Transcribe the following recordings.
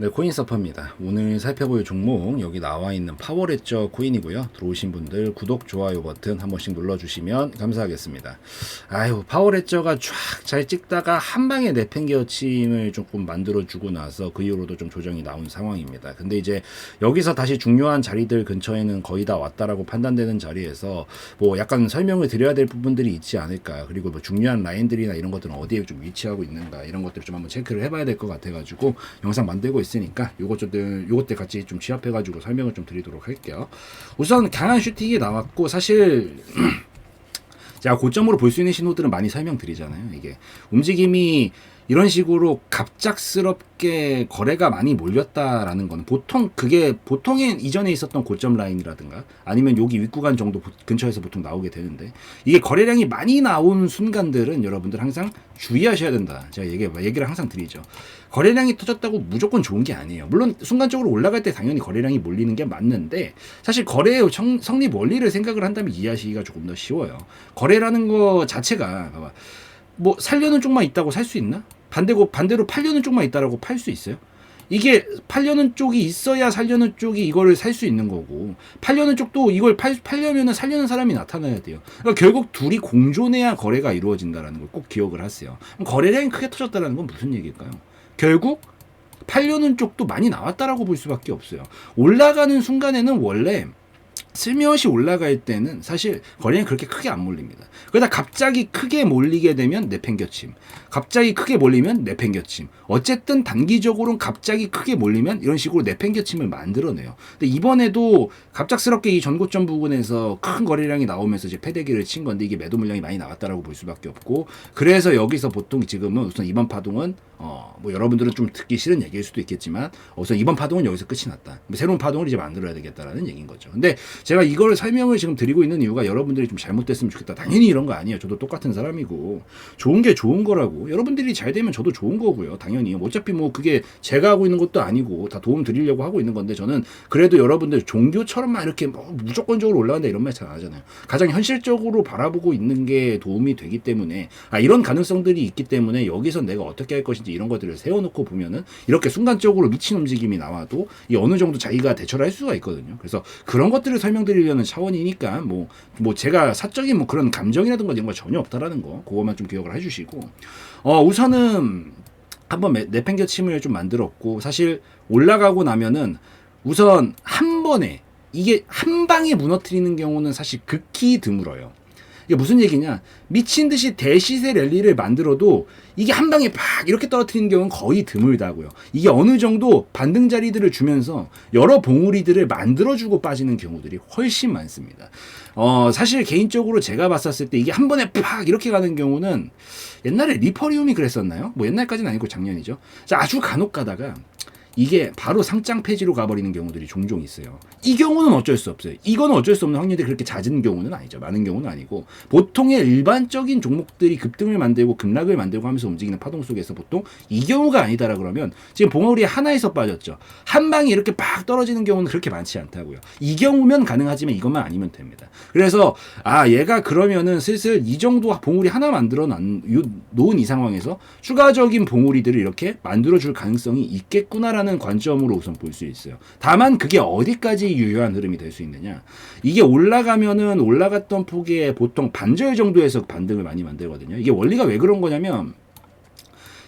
네, 코인 서퍼입니다. 오늘 살펴볼 종목 여기 나와 있는 파워레저 코인이고요. 들어오신 분들 구독, 좋아요 버튼 한 번씩 눌러주시면 감사하겠습니다. 아유, 파워레저가 쫙 잘 찍다가 한 방에 내팽개침을 조금 만들어주고 나서 그 이후로도 좀 조정이 나온 상황입니다. 근데 이제 여기서 다시 중요한 자리들 근처에는 거의 다 왔다라고 판단되는 자리에서 뭐 약간 설명을 드려야 될 부분들이 있지 않을까. 그리고 뭐 중요한 라인들이나 이런 것들은 어디에 좀 위치하고 있는가 이런 것들을 좀 한번 체크를 해봐야 될 것 같아가지고 영상 만들고 있으니까 요것들 같이 좀 취합해가지고 설명을 좀 드리도록 할게요. 우선 강한 슈팅이 나왔고 사실 제가 고점으로 볼 수 있는 신호들은 많이 설명드리잖아요. 이게 움직임이 이런 식으로 갑작스럽게 거래가 많이 몰렸다라는 건 보통엔 이전에 있었던 고점 라인이라든가 아니면 여기 윗구간 정도 근처에서 보통 나오게 되는데 이게 거래량이 많이 나온 순간들은 여러분들 항상 주의하셔야 된다. 제가 얘기를 항상 드리죠. 거래량이 터졌다고 무조건 좋은 게 아니에요. 물론 순간적으로 올라갈 때 당연히 거래량이 몰리는 게 맞는데 사실 거래의 성립 원리를 생각을 한다면 이해하시기가 조금 더 쉬워요. 거래라는 거 자체가 봐봐. 뭐 살려는 쪽만 있다고 살 수 있나? 반대로 팔려는 쪽만 있다라고 팔 수 있어요? 이게 팔려는 쪽이 있어야 살려는 쪽이 이거를 살 수 있는 거고 팔려는 쪽도 이걸 팔려면은 살려는 사람이 나타나야 돼요. 그러니까 결국 둘이 공존해야 거래가 이루어진다라는 걸 꼭 기억을 하세요. 그럼 거래량이 크게 터졌다는 건 무슨 얘기일까요? 결국 팔려는 쪽도 많이 나왔다라고 볼 수밖에 없어요. 올라가는 순간에는 원래 슬며시 올라갈 때는 사실 거래는 그렇게 크게 안 몰립니다. 그러다 갑자기 크게 몰리게 되면 내팽겨침. 갑자기 크게 몰리면 내팽겨침. 어쨌든 단기적으로는 갑자기 크게 몰리면 이런 식으로 내팽겨침을 만들어내요. 근데 이번에도 갑작스럽게 이 전고점 부근에서 큰 거래량이 나오면서 이제 패대기를 친 건데 이게 매도 물량이 많이 나왔다라고 볼 수밖에 없고 그래서 여기서 보통 지금은 우선 이번 파동은 뭐 여러분들은 좀 듣기 싫은 얘기일 수도 있겠지만 우선 이번 파동은 여기서 끝이 났다. 새로운 파동을 이제 만들어야 되겠다라는 얘기인 거죠. 근데 제가 이걸 설명을 지금 드리고 있는 이유가 여러분들이 좀 잘못됐으면 좋겠다. 당연히 이런 거 아니에요. 저도 똑같은 사람이고 좋은 게 좋은 거라고. 여러분들이 잘 되면 저도 좋은 거고요. 당연히 어차피 뭐 그게 제가 하고 있는 것도 아니고 다 도움 드리려고 하고 있는 건데 저는 그래도 여러분들 종교처럼만 이렇게 뭐 무조건적으로 올라간다 이런 말 잘 안 하잖아요. 가장 현실적으로 바라보고 있는 게 도움이 되기 때문에 이런 가능성들이 있기 때문에 여기서 내가 어떻게 할 것인지 이런 것들을 세워놓고 보면은 이렇게 순간적으로 미친 움직임이 나와도 이 어느 정도 자기가 대처를 할 수가 있거든요. 그래서 그런 것들을 설명드리려는 차원이니까 뭐 제가 사적인 뭐 그런 감정이라든가 이런 거 전혀 없다라는 거 그거만 좀 기억을 해주시고 우선은 한번 내팽겨침을 좀 만들었고 사실 올라가고 나면은 우선 한 번에 이게 한 방에 무너뜨리는 경우는 사실 극히 드물어요. 이게 무슨 얘기냐? 미친 듯이 대시세 랠리를 만들어도 이게 한 방에 팍 이렇게 떨어뜨리는 경우는 거의 드물다고요. 이게 어느 정도 반등 자리들을 주면서 여러 봉우리들을 만들어주고 빠지는 경우들이 훨씬 많습니다. 사실 개인적으로 제가 봤었을 때 이게 한 번에 팍 이렇게 가는 경우는 옛날에 리퍼리움이 그랬었나요? 뭐 옛날까지는 아니고 작년이죠. 아주 간혹 가다가 이게 바로 상장 폐지로 가버리는 경우들이 종종 있어요. 이 경우는 어쩔 수 없어요. 이거는 어쩔 수 없는 확률이 그렇게 잦은 경우는 아니죠. 많은 경우는 아니고 보통의 일반적인 종목들이 급등을 만들고 급락을 만들고 하면서 움직이는 파동 속에서 보통 이 경우가 아니다라 그러면 지금 봉우리 하나에서 빠졌죠. 한 방에 이렇게 팍 떨어지는 경우는 그렇게 많지 않다고요. 이 경우면 가능하지만 이것만 아니면 됩니다. 그래서 얘가 그러면은 슬슬 이 정도 봉우리 하나 만들어 놓은 이 상황에서 추가적인 봉우리들을 이렇게 만들어줄 가능성이 있겠구나라는 관점으로 우선 볼 수 있어요. 다만 그게 어디까지 유효한 흐름이 될 수 있느냐. 이게 올라가면은 올라갔던 폭의 보통 반절 정도에서 반등을 많이 만들거든요. 이게 원리가 왜 그런 거냐면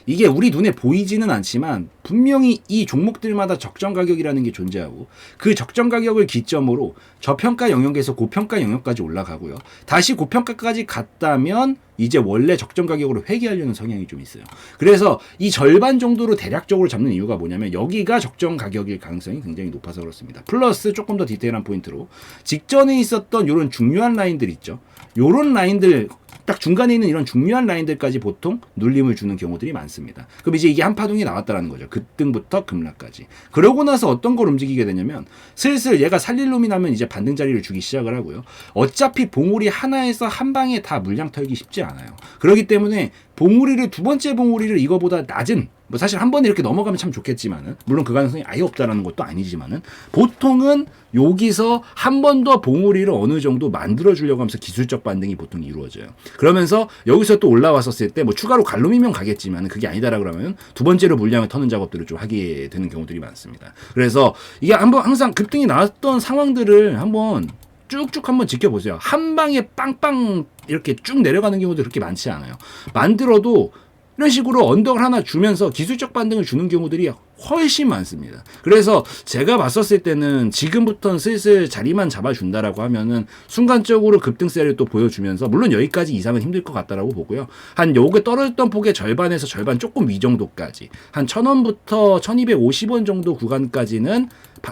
이게 우리 눈에 보이지는 않지만 분명히 이 종목들마다 적정 가격이라는 게 존재하고 그 적정 가격을 기점으로 저평가 영역에서 고평가 영역까지 올라가고요. 다시 고평가까지 갔다면 이제 원래 적정 가격으로 회귀하려는 성향이 좀 있어요. 그래서 이 절반 정도로 대략적으로 잡는 이유가 뭐냐면 여기가 적정 가격일 가능성이 굉장히 높아서 그렇습니다. 플러스 조금 더 디테일한 포인트로 직전에 있었던 이런 중요한 라인들 있죠. 요런 라인들 딱 중간에 있는 이런 중요한 라인들까지 보통 눌림을 주는 경우들이 많습니다. 그럼 이제 이게 한 파동이 나왔다라는 거죠. 급등부터 급락까지. 그러고 나서 어떤 걸 움직이게 되냐면 슬슬 얘가 살릴 놈이 나면 이제 반등 자리를 주기 시작을 하고요. 어차피 봉우리 하나에서 한 방에 다 물량 털기 쉽지 않아요. 그렇기 때문에 봉우리를 두 번째 봉우리를 이거보다 낮은 뭐 사실 한 번에 이렇게 넘어가면 참 좋겠지만은 물론 그 가능성이 아예 없다라는 것도 아니지만은 보통은 여기서 한 번 더 봉우리를 어느 정도 만들어 주려고 하면서 기술적 반등이 보통 이루어져요. 그러면서 여기서 또 올라왔었을 때 뭐 추가로 갈로미면 가겠지만 그게 아니다라 그러면 두 번째로 물량을 터는 작업들을 좀 하게 되는 경우들이 많습니다. 그래서 이게 한번 항상 급등이 나왔던 상황들을 한번 쭉쭉 한번 지켜보세요. 한 방에 빵빵 이렇게 쭉 내려가는 경우도 그렇게 많지 않아요. 만들어도 이런 식으로 언덕을 하나 주면서 기술적 반등을 주는 경우들이 훨씬 많습니다. 그래서 제가 봤었을 때는 지금부터는 슬슬 자리만 잡아준다라고 하면은 순간적으로 급등세를 또 보여주면서 물론 여기까지 이상은 힘들 것 같다라고 보고요. 한 요게 떨어졌던 폭의 절반에서 절반 조금 위 정도까지 한 1,000원부터 1,250원 정도 구간까지는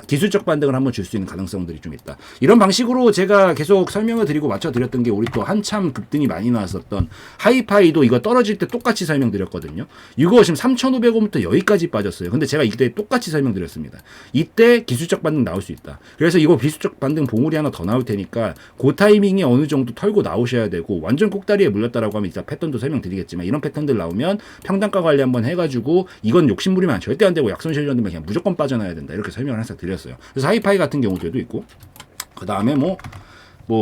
기술적 반등을 한번 줄 수 있는 가능성들이 좀 있다. 이런 방식으로 제가 계속 설명을 드리고 맞춰드렸던 게 우리 또 한참 급등이 많이 나왔었던 하이파이도 이거 떨어질 때 똑같이 설명드렸거든요. 이거 지금 3,500원부터 여기까지 빠졌어요. 근데 제가 이때 똑같이 설명드렸습니다. 이때 기술적 반등 나올 수 있다. 그래서 이거 기술적 반등 봉우리 하나 더 나올 테니까 그 타이밍에 어느 정도 털고 나오셔야 되고 완전 꼭다리에 물렸다라고 하면 이따 패턴도 설명드리겠지만 이런 패턴들 나오면 평단가 관리 한번 해가지고 이건 욕심부리면 절대 안 되고 약손실전되면 그냥 무조건 빠져나야 된다. 이렇게 설명을 항상 드렸어요. 그래서 하이파이 같은 경우들도 있고 그 다음에 뭐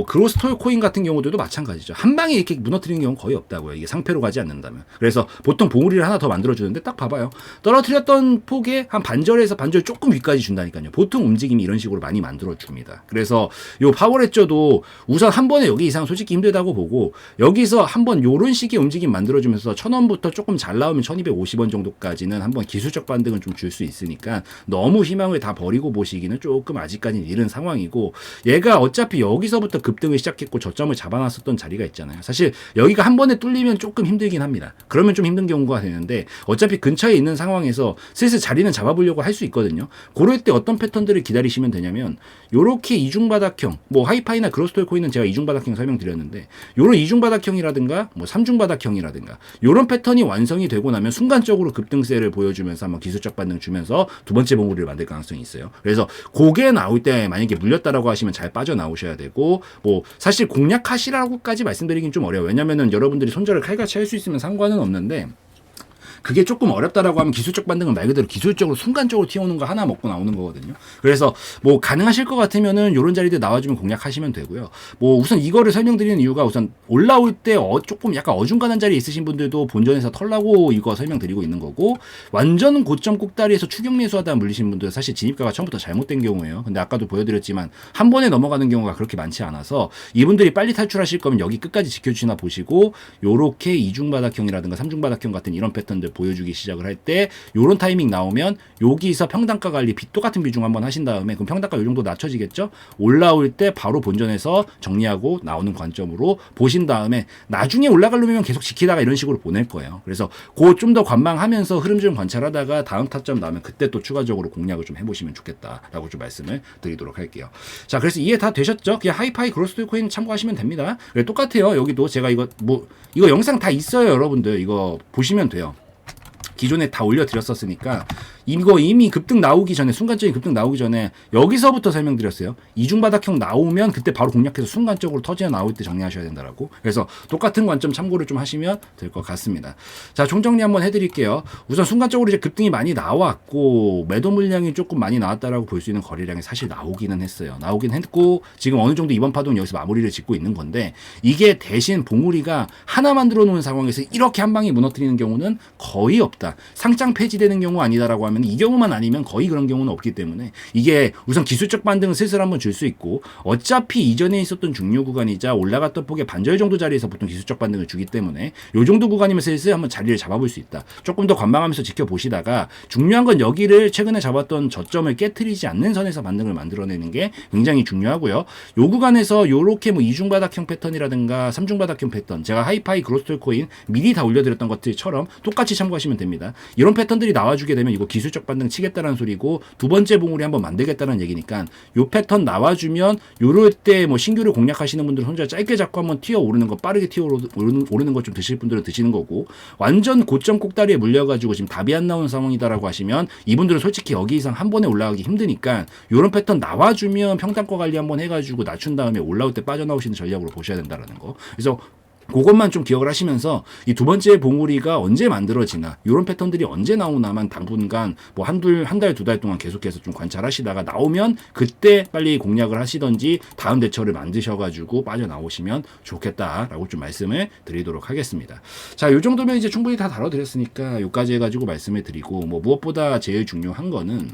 그로스톨 코인 같은 경우들도 마찬가지죠. 한 방에 이렇게 무너뜨리는 경우는 거의 없다고요. 이게 상패로 가지 않는다면. 그래서 보통 봉우리를 하나 더 만들어주는데 딱 봐봐요. 떨어뜨렸던 폭에 한 반절에서 반절 조금 위까지 준다니까요. 보통 움직임이 이런 식으로 많이 만들어줍니다. 그래서 요 파워레저도 우선 한 번에 여기 이상 솔직히 힘들다고 보고 여기서 한번 요런 식의 움직임 만들어주면서 1,000원부터 조금 잘 나오면 1,250원 정도까지는 한번 기술적 반등은 좀 줄 수 있으니까 너무 희망을 다 버리고 보시기는 조금 아직까지는 이른 상황이고 얘가 어차피 여기서부터 급등을 시작했고 저점을 잡아놨었던 자리가 있잖아요. 사실 여기가 한 번에 뚫리면 조금 힘들긴 합니다. 그러면 좀 힘든 경우가 되는데 어차피 근처에 있는 상황에서 슬슬 자리는 잡아보려고 할 수 있거든요. 그럴 때 어떤 패턴들을 기다리시면 되냐면 요렇게 이중바닥형 뭐 하이파이나 그로스톨 코인은 제가 이중바닥형 설명드렸는데 요런 이중바닥형이라든가 뭐 삼중바닥형이라든가 요런 패턴이 완성이 되고 나면 순간적으로 급등세를 보여주면서 한번 기술적 반등 주면서 두 번째 봉우리를 만들 가능성이 있어요. 그래서 고개 나올 때 만약에 물렸다라고 하시면 잘 빠져나오셔야 되고 뭐 사실 공략하시라고까지 말씀드리긴 좀 어려워요. 왜냐면은 여러분들이 손절을 칼같이 할 수 있으면 상관은 없는데 그게 조금 어렵다라고 하면 기술적 반등은 말 그대로 기술적으로 순간적으로 튀어오는 거 하나 먹고 나오는 거거든요. 그래서 뭐 가능하실 것 같으면은 이런 자리들 나와주면 공략하시면 되고요. 뭐 우선 이거를 설명드리는 이유가 우선 올라올 때 조금 약간 어중간한 자리에 있으신 분들도 본전에서 털라고 이거 설명드리고 있는 거고 완전 고점 꼭다리에서 추격 매수하다 물리신 분들 사실 진입가가 처음부터 잘못된 경우예요. 근데 아까도 보여드렸지만 한 번에 넘어가는 경우가 그렇게 많지 않아서 이분들이 빨리 탈출하실 거면 여기 끝까지 지켜주시나 보시고 요렇게 이중바닥형이라든가 삼중바닥형 같은 이런 패턴들 보여주기 시작을 할 때 요런 타이밍 나오면 여기서 평단가 관리 똑같은 비중 한번 하신 다음에 그럼 평단가 요 정도 낮춰지겠죠? 올라올 때 바로 본전에서 정리하고 나오는 관점으로 보신 다음에 나중에 올라가려면 계속 지키다가 이런 식으로 보낼 거예요. 그래서 그거 좀 더 관망하면서 흐름 좀 관찰하다가 다음 타점 나오면 그때 또 추가적으로 공략을 좀 해보시면 좋겠다라고 좀 말씀을 드리도록 할게요. 자, 그래서 이해 다 되셨죠? 그냥 하이파이 그로스톨 코인 참고하시면 됩니다. 똑같아요. 여기도 제가 이거 이거 영상 다 있어요, 여러분들. 이거 보시면 돼요. 기존에 다 올려드렸었으니까 이거 이미 급등 나오기 전에 순간적인 급등 나오기 전에 여기서부터 설명드렸어요. 이중바닥형 나오면 그때 바로 공략해서 순간적으로 터져 나올 때 정리하셔야 된다라고. 그래서 똑같은 관점 참고를 좀 하시면 될 것 같습니다. 자, 총정리 한번 해드릴게요. 우선 순간적으로 이제 급등이 많이 나왔고 매도 물량이 조금 많이 나왔다라고 볼 수 있는 거래량이 사실 나오기는 했어요. 나오긴 했고 지금 어느 정도 이번 파동은 여기서 마무리를 짓고 있는 건데 이게 대신 봉우리가 하나 만들어 놓은 상황에서 이렇게 한 방에 무너뜨리는 경우는 거의 없다. 상장 폐지되는 경우 아니다라고 하면 이 경우만 아니면 거의 그런 경우는 없기 때문에 이게 우선 기술적 반등은 슬슬 한번 줄 수 있고 어차피 이전에 있었던 중요 구간이자 올라갔던 폭의 반절 정도 자리에서 보통 기술적 반등을 주기 때문에 요 정도 구간이면 슬슬 한번 자리를 잡아볼 수 있다. 조금 더 관망하면서 지켜보시다가 중요한 건 여기를 최근에 잡았던 저점을 깨트리지 않는 선에서 반등을 만들어내는 게 굉장히 중요하고요. 요 구간에서 요렇게 뭐 이중바닥형 패턴이라든가 삼중바닥형 패턴 제가 하이파이 그로스톨 코인 미리 다 올려드렸던 것들처럼 똑같이 참고하시면 됩니다. 이런 패턴들이 나와주게 되면 이거 기술적 반등 치겠다는 소리고 두 번째 봉우리 한번 만들겠다는 얘기니까 요 패턴 나와주면 요럴 때 뭐 신규를 공략하시는 분들은 혼자 짧게 잡고 한번 튀어 오르는 거 빠르게 튀어 오르는 거 좀 드실 분들은 드시는 거고 완전 고점 꼭다리에 물려가지고 지금 답이 안 나오는 상황이다라고 하시면 이분들은 솔직히 여기 이상 한 번에 올라가기 힘드니까 요런 패턴 나와주면 평단가 관리 한번 해가지고 낮춘 다음에 올라올 때 빠져나오시는 전략으로 보셔야 된다라는 거. 그래서 그것만 좀 기억을 하시면서 이 두 번째 봉우리가 언제 만들어지나 이런 패턴들이 언제 나오나만 당분간 뭐 한 달, 두 달 동안 계속해서 좀 관찰하시다가 나오면 그때 빨리 공략을 하시던지 다음 대처를 만드셔가지고 빠져나오시면 좋겠다라고 좀 말씀을 드리도록 하겠습니다. 자, 요 정도면 이제 충분히 다 다뤄드렸으니까 요까지 해가지고 말씀을 드리고 뭐 무엇보다 제일 중요한 거는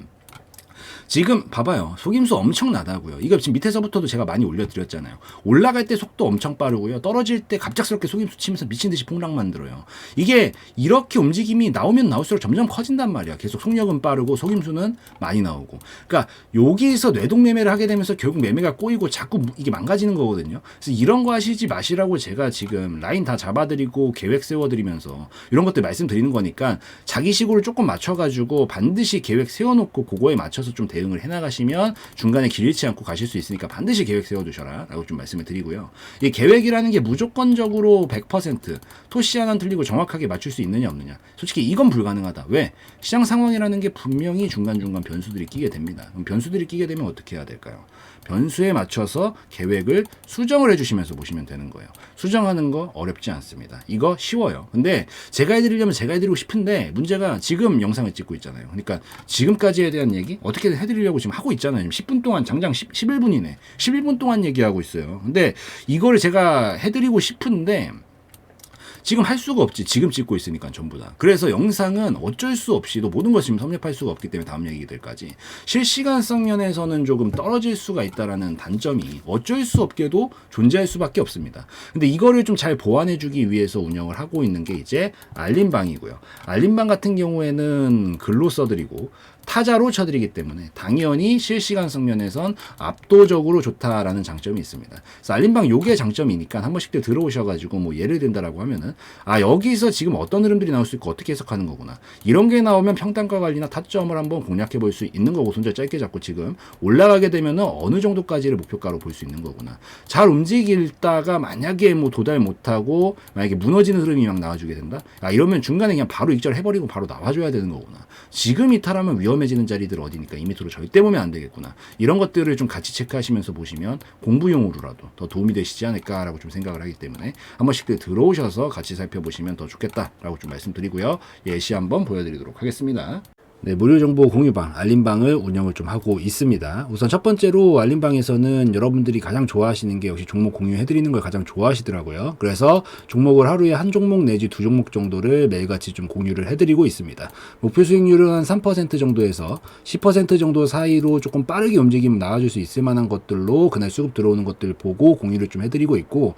지금 봐봐요. 속임수 엄청나다고요. 이거 지금 밑에서부터도 제가 많이 올려드렸잖아요. 올라갈 때 속도 엄청 빠르고요. 떨어질 때 갑작스럽게 속임수 치면서 미친듯이 폭락 만들어요. 이게 이렇게 움직임이 나오면 나올수록 점점 커진단 말이야. 계속 속력은 빠르고 속임수는 많이 나오고. 그러니까 여기서 뇌동매매를 하게 되면서 결국 매매가 꼬이고 자꾸 이게 망가지는 거거든요. 그래서 이런 거 하시지 마시라고 제가 지금 라인 다 잡아드리고 계획 세워드리면서 이런 것들 말씀드리는 거니까 자기 식으로 조금 맞춰가지고 반드시 계획 세워놓고 그거에 맞춰서 좀 대응을 해나가시면 중간에 길 잃지 않고 가실 수 있으니까 반드시 계획 세워두셔라 라고 좀 말씀을 드리고요. 이 계획이라는 게 무조건적으로 100% 토시 하나 틀리고 정확하게 맞출 수 있느냐 없느냐, 솔직히 이건 불가능하다. 왜? 시장 상황이라는 게 분명히 중간중간 변수들이 끼게 됩니다. 그럼 변수들이 끼게 되면 어떻게 해야 될까요? 변수에 맞춰서 계획을 수정을 해주시면서 보시면 되는 거예요. 수정하는 거 어렵지 않습니다. 이거 쉬워요. 근데 제가 해드리려면 제가 해드리고 싶은데 문제가 지금 영상을 찍고 있잖아요. 그러니까 지금까지에 대한 얘기 어떻게든 해드리려고 지금 하고 있잖아요. 10분 동안 장장 11분이네. 11분 동안 얘기하고 있어요. 근데 이거를 제가 해드리고 싶은데 지금 할 수가 없지. 지금 찍고 있으니까 전부 다. 그래서 영상은 어쩔 수 없이도 모든 것을 지금 섭렵할 수가 없기 때문에 다음 얘기들까지 실시간성 면에서는 조금 떨어질 수가 있다라는 단점이 어쩔 수 없게도 존재할 수밖에 없습니다. 근데 이거를 좀 잘 보완해 주기 위해서 운영을 하고 있는 게 이제 알림방이고요. 알림방 같은 경우에는 글로 써드리고 타자로 쳐드리기 때문에 당연히 실시간성 면에선 압도적으로 좋다라는 장점이 있습니다. 그래서 알림방 요게 장점이니까 한 번씩 들어오셔가지고 뭐 예를 든다라고 하면은 여기서 지금 어떤 흐름들이 나올 수 있고 어떻게 해석하는 거구나, 이런 게 나오면 평단가 관리나 타점을 한번 공략해 볼 수 있는 거고, 손절 짧게 잡고 지금 올라가게 되면은 어느 정도까지를 목표가로 볼 수 있는 거구나. 잘 움직이다가 만약에 뭐 도달 못하고 만약에 무너지는 흐름이 막 나와주게 된다, 이러면 중간에 그냥 바로 익절 해버리고 바로 나와줘야 되는 거구나. 지금 이탈하면 위험해지는 자리들 어디니까 이 밑으로 절대 보면 안 되겠구나. 이런 것들을 좀 같이 체크하시면서 보시면 공부용으로라도 더 도움이 되시지 않을까라고 좀 생각을 하기 때문에 한 번씩 들어오셔서 같이 살펴보시면 더 좋겠다라고 좀 말씀드리고요. 예시 한번 보여드리도록 하겠습니다. 네, 무료 정보 공유방, 알림방을 운영을 좀 하고 있습니다. 우선 첫 번째로 알림방에서는 여러분들이 가장 좋아하시는 게 역시 종목 공유해드리는 걸 가장 좋아하시더라고요. 그래서 종목을 하루에 한 종목 내지 두 종목 정도를 매일같이 좀 공유를 해드리고 있습니다. 목표 수익률은 한 3% 정도에서 10% 정도 사이로 조금 빠르게 움직이면 나와줄 수 있을 만한 것들로 그날 수급 들어오는 것들 보고 공유를 좀 해드리고 있고,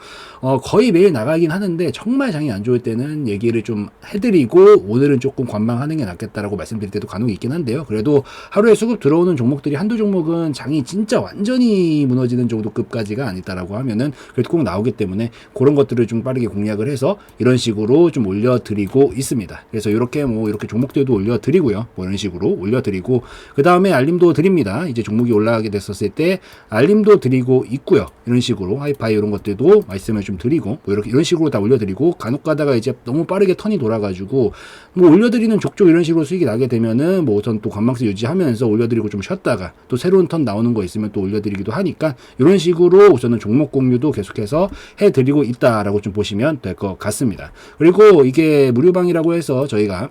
거의 매일 나가긴 하는데 정말 장이 안 좋을 때는 얘기를 좀 해드리고 오늘은 조금 관망하는 게 낫겠다라고 말씀드릴 때도 간혹 있긴 한데요. 그래도 하루에 수급 들어오는 종목들이 한두 종목은 장이 진짜 완전히 무너지는 정도 급까지가 아니다라고 하면은 그래도 꼭 나오기 때문에 그런 것들을 좀 빠르게 공략을 해서 이런 식으로 좀 올려드리고 있습니다. 그래서 이렇게 이렇게 종목들도 올려드리고요. 뭐 이런 식으로 올려드리고 그 다음에 알림도 드립니다. 이제 종목이 올라가게 됐었을 때 알림도 드리고 있고요. 이런 식으로 하이파이 이런 것들도 말씀을 좀 드리고 뭐 이런 식으로 다 올려드리고, 간혹 가다가 이제 너무 빠르게 턴이 돌아가지고 뭐 올려드리는 족족 이런 식으로 수익이 나게 되면은 뭐 우선 또 관망세 유지하면서 올려드리고 좀 쉬었다가 또 새로운 턴 나오는 거 있으면 또 올려드리기도 하니까 이런 식으로 우선은 종목 공유도 계속해서 해드리고 있다라고 좀 보시면 될 것 같습니다. 그리고 이게 무료방이라고 해서 저희가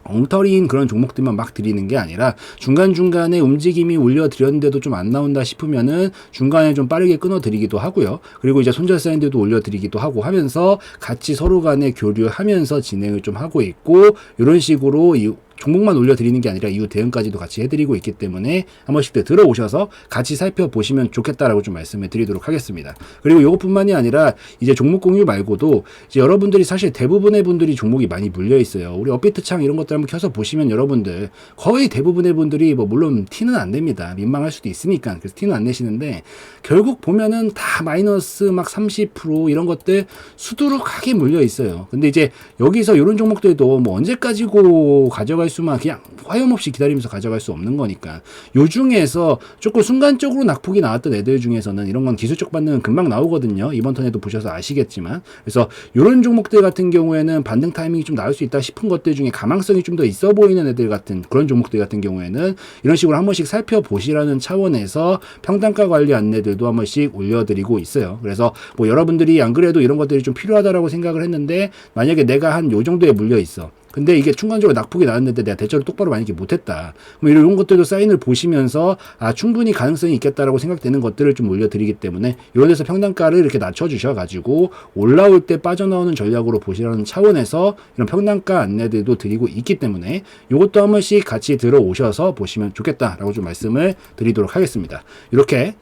엉터리인 그런 종목들만 막 드리는 게 아니라 중간중간에 움직임이 올려드렸는데도 좀 안 나온다 싶으면은 중간에 좀 빠르게 끊어드리기도 하고요. 그리고 이제 손절 사인들도 올려드리기도 하고 하면서 같이 서로 간에 교류하면서 진행을 좀 하고 있고, 이런 식으로 종목만 올려드리는 게 아니라 이후 대응까지도 같이 해드리고 있기 때문에 한 번씩 들어오셔서 같이 살펴보시면 좋겠다라고 좀 말씀을 드리도록 하겠습니다. 그리고 이것뿐만이 아니라 이제 종목 공유 말고도 이제 여러분들이 사실 대부분의 분들이 종목이 많이 물려 있어요. 우리 업비트 창 이런 것들 한번 켜서 보시면 여러분들 거의 대부분의 분들이 뭐 물론 티는 안 냅니다. 민망할 수도 있으니까. 그래서 티는 안 내시는데 결국 보면은 다 마이너스 막 30% 이런 것들 수두룩하게 물려 있어요. 근데 이제 여기서 이런 종목들도 뭐 언제까지고 가져갈 가져갈 수만 그냥 화염없이 기다리면서 가져갈 수 없는 거니까. 요 중에서 조금 순간적으로 낙폭이 나왔던 애들 중에서는 이런 건 기술적 반등은 금방 나오거든요. 이번 턴에도 보셔서 아시겠지만. 그래서 요런 종목들 같은 경우에는 반등 타이밍이 좀 나올 수 있다 싶은 것들 중에 가망성이 좀 더 있어 보이는 애들 같은 그런 종목들 같은 경우에는 이런 식으로 한 번씩 살펴보시라는 차원에서 평단가 관리 안내들도 한 번씩 올려드리고 있어요. 그래서 뭐 여러분들이 안 그래도 이런 것들이 좀 필요하다라고 생각을 했는데 만약에 내가 한 요 정도에 물려 있어. 근데 이게 순간적으로 낙폭이 나왔는데 내가 대처를 똑바로 만약에 못했다. 뭐 이런 것들도 사인을 보시면서 충분히 가능성이 있겠다라고 생각되는 것들을 좀 올려드리기 때문에 이런 데서 평단가를 이렇게 낮춰주셔가지고 올라올 때 빠져나오는 전략으로 보시라는 차원에서 이런 평단가 안내들도 드리고 있기 때문에 이것도 한 번씩 같이 들어오셔서 보시면 좋겠다라고 좀 말씀을 드리도록 하겠습니다. 이렇게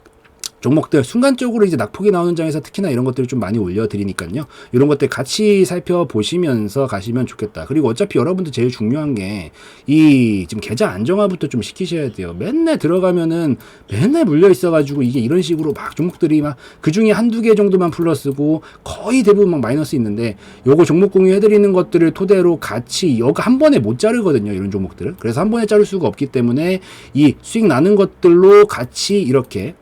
종목들 순간적으로 이제 낙폭이 나오는 장에서 특히나 이런 것들을 좀 많이 올려드리니까요. 이런 것들 같이 살펴보시면서 가시면 좋겠다. 그리고 어차피 여러분들 제일 중요한 게 이 지금 계좌 안정화부터 좀 시키셔야 돼요. 맨날 들어가면은 맨날 물려 있어가지고 이게 이런 식으로 막 종목들이 막 그 중에 한두 개 정도만 플러스고 거의 대부분 막 마이너스 있는데 요거 종목 공유해드리는 것들을 토대로 같이 여기 한 번에 못 자르거든요. 이런 종목들을. 그래서 한 번에 자를 수가 없기 때문에 이 수익 나는 것들로 같이 이렇게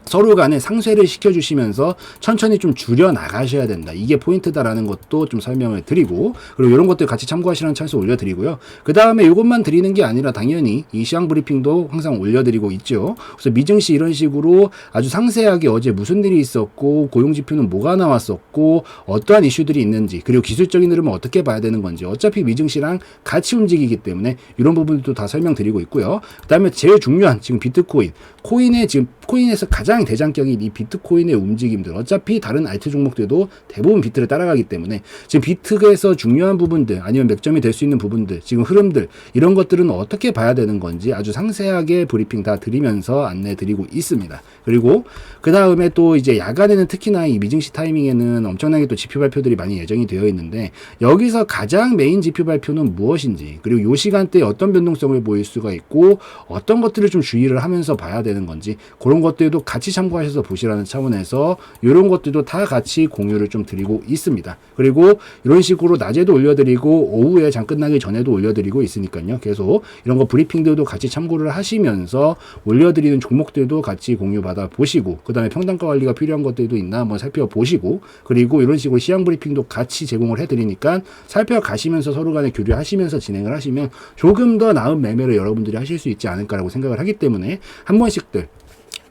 서로 간에 상쇄를 시켜주시면서 천천히 좀 줄여 나가셔야 된다. 이게 포인트다라는 것도 좀 설명을 드리고, 그리고 이런 것들 같이 참고하시라는 찬스 올려드리고요. 그 다음에 이것만 드리는 게 아니라 당연히 이 시황 브리핑도 항상 올려드리고 있죠. 그래서 미증시 이런 식으로 아주 상세하게 어제 무슨 일이 있었고, 고용지표는 뭐가 나왔었고, 어떠한 이슈들이 있는지, 그리고 기술적인 흐름은 어떻게 봐야 되는 건지, 어차피 미증시랑 같이 움직이기 때문에 이런 부분도 다 설명드리고 있고요. 그 다음에 제일 중요한 지금 비트코인, 코인에서 가장 대장격인 이 비트코인의 움직임들, 어차피 다른 알트 종목들도 대부분 비트를 따라가기 때문에 지금 비트에서 중요한 부분들 아니면 맥점이 될 수 있는 부분들, 지금 흐름들 이런 것들은 어떻게 봐야 되는 건지 아주 상세하게 브리핑 다 드리면서 안내 드리고 있습니다. 그리고 그 다음에 또 이제 야간에는 특히나 이 미증시 타이밍에는 엄청나게 또 지표 발표들이 많이 예정이 되어 있는데 여기서 가장 메인 지표 발표는 무엇인지, 그리고 요 시간대에 어떤 변동성을 보일 수가 있고 어떤 것들을 좀 주의를 하면서 봐야 되는 건지, 그런 것들도 같이 참고하셔서 보시라는 차원에서 이런 것들도 다 같이 공유를 좀 드리고 있습니다. 그리고 이런 식으로 낮에도 올려드리고 오후에 장 끝나기 전에도 올려드리고 있으니까요. 계속 이런 거 브리핑들도 같이 참고를 하시면서 올려드리는 종목들도 같이 공유 받아 보시고, 그 다음에 평단가 관리가 필요한 것들도 있나 한번 살펴보시고, 그리고 이런 식으로 시황 브리핑도 같이 제공을 해드리니까 살펴가시면서 서로 간에 교류하시면서 진행을 하시면 조금 더 나은 매매를 여러분들이 하실 수 있지 않을까라고 생각을 하기 때문에 한 번씩들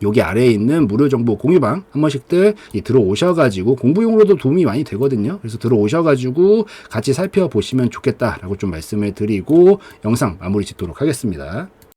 여기 아래에 있는 무료 정보 공유방 한 번씩들 들어오셔가지고 공부용으로도 도움이 많이 되거든요. 그래서 들어오셔가지고 같이 살펴보시면 좋겠다라고 좀 말씀을 드리고 영상 마무리 짓도록 하겠습니다.